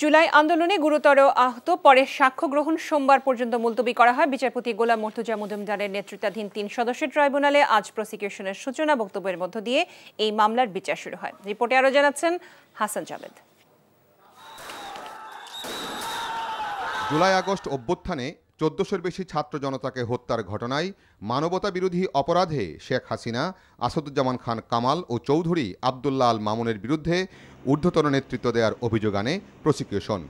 জুলাই আন্দোলনে গুরুতর আহত, পরে সাক্ষ্য গ্রহণ সোমবার পর্যন্ত মুলতবি করা হয়। বিচারপতি গোলাম মর্তুজা মজুমদারের নেতৃত্বাধীন ৩ সদস্যের ট্রাইব্যুনালে আজ প্রসিকিউশনের সূচনা বক্তব্যের মধ্য দিয়ে এই মামলার বিচার শুরু হয়। রিপোর্টে আরও জানাচ্ছেন হাসান জাবেদ। জুলাই আগস্ট অভ্যুত্থানে ১৪০০-র বেশি ছাত্র জনতাকে হত্যার ঘটনায় মানবতা বিরোধী অপরাধে শেখ হাসিনা, আসাদুজ্জামান খান কামাল ও চৌধুরী আবদুল্লাহ আল মামুনের বিরুদ্ধে ঊর্ধ্বতন নেতৃত্ব দেওয়ার অভিযোগ আনে প্রসিকিউশন,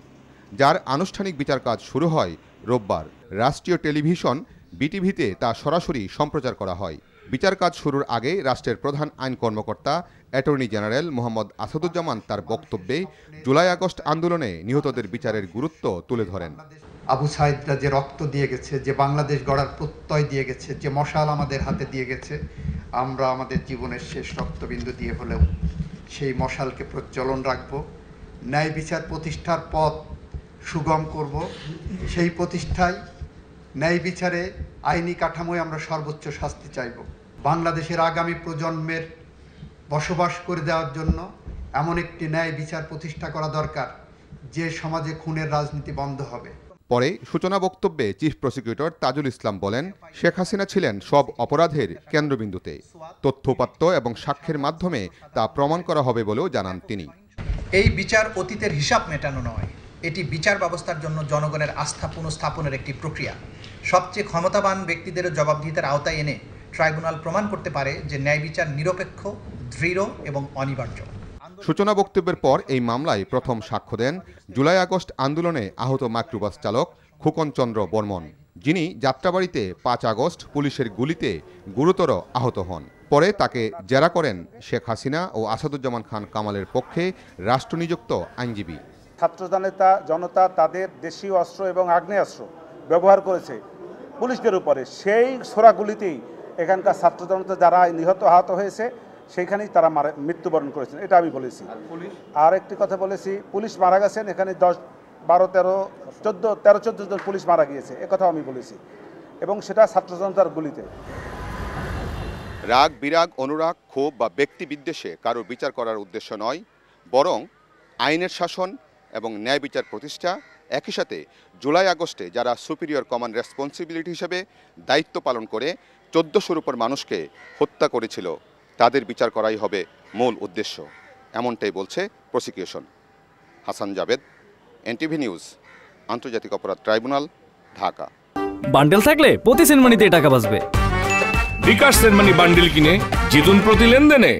যার আনুষ্ঠানিক বিচার কাজ শুরু হয় রোববার। রাষ্ট্রীয় টেলিভিশন বিটিভিতে তা সরাসরি সম্প্রচার করা হয়। বিচার কাজ শুরুর আগে রাষ্ট্রের প্রধান আইন কর্মকর্তা অ্যাটর্নি জেনারেল মোহাম্মদ আসাদুজ্জামান তার বক্তব্যে জুলাই আগস্ট আন্দোলনে নিহতদের বিচারের গুরুত্ব তুলে ধরেন। আবু সাইদরা যে রক্ত দিয়ে গেছে, যে বাংলাদেশ গড়ার প্রত্যয় দিয়ে গেছে, যে মশাল আমাদের হাতে দিয়ে গেছে, আমরা আমাদের জীবনের শেষ রক্তবিন্দু দিয়ে হলেও সেই মশালকে প্রজ্বলন রাখব। ন্যায় বিচার প্রতিষ্ঠার পথ সুগম করব। সেই প্রতিষ্ঠায় ন্যায় বিচারে আইনি কাঠামোয় আমরা সর্বোচ্চ শাস্তি চাইব। বাংলাদেশের আগামী প্রজন্মের বসবাস করে দেওয়ার জন্য এমন একটি ন্যায় বিচার প্রতিষ্ঠা করা দরকার, যে সমাজে খুনের রাজনীতি বন্ধ হবে। পরে সূচনা বক্তব্যে চিফ প্রসিকিউটর তাজুল ইসলাম বলেন, শেখ হাসিনা ছিলেন সব অপরাধের কেন্দ্রবিন্দুতে। তথ্যউপাত্ত এবং সাক্ষ্যের মাধ্যমে তা প্রমাণ করা হবে বলেও জানান তিনি। এই বিচার অতীতের হিসাব মেটানো নয়, এটি বিচার ব্যবস্থার জন্য জনগণের আস্থা পুনঃস্থাপনের একটি প্রক্রিয়া। সবচেয়ে ক্ষমতাবান ব্যক্তিদের জবাবদিহিতার আওতায় এনে ট্রাইব্যুনাল প্রমাণ করতে পারে যে ন্যায় বিচার নিরপেক্ষ, দৃঢ় এবং অনিবার্য। সূচনা বক্তব্যের পর এই মামলায় প্রথম সাক্ষ্য দেন জুলাই আগস্ট আন্দোলনে আহত মাইক্রোবাস চালক খোকন চন্দ্র বর্মন, যিনি যাত্রাবাড়িতে ৫ আগস্ট পুলিশের গুলিতে গুরুতর আহত হন। পরে তাকে জেরা করেন শেখ হাসিনা ও আসাদুজ্জামান খান কামালের পক্ষে রাষ্ট্রনিযুক্ত আইনজীবী। ছাত্র জনতা তাদের দেশীয় অস্ত্র এবং আগ্নেয়াস্ত্র ব্যবহার করেছে পুলিশদের উপরে। সেই ছোড়াগুলিতেই এখানকার ছাত্র জনতা যারা নিহত আহত হয়েছে সেইখানেই তারা মৃত্যুবরণ করেছেন, এটা আমি বলেছি। আর একটি কথা বলেছি, পুলিশ মারা গেছেন এখানে 10, 12, 13, 14 জন পুলিশ মারা গিয়েছে, একথাও আমি বলেছি, এবং সেটা ছাত্র জনতার গুলিতে। রাগ, বিরাগ, অনুরাগ, ক্ষোভ বা ব্যক্তি বিদ্বেষে কারো বিচার করার উদ্দেশ্য নয়, বরং আইনের শাসন এবং ন্যায় বিচার প্রতিষ্ঠা। একই সাথে জুলাই আগস্টে যারা সুপিরিয়র কমান্ড রেসপন্সিবিলিটি হিসেবে দায়িত্ব পালন করে ১৪০০-র উপর মানুষকে হত্যা করেছিল, তাদের বিচার করাই হবে মূল উদ্দেশ্য, এমনটাই বলছে prosecution. Hasan Javed, NTV news, আন্তর্জাতিক অপরাধ ট্রাইব্যুনাল, ঢাকা। বান্ডেল থাকলে প্রতি সেনমানিতে টাকা বাঁচবে। বিকাশ সেনমানি বান্ডেল কিনে জিতুন প্রতি লেনদেনে।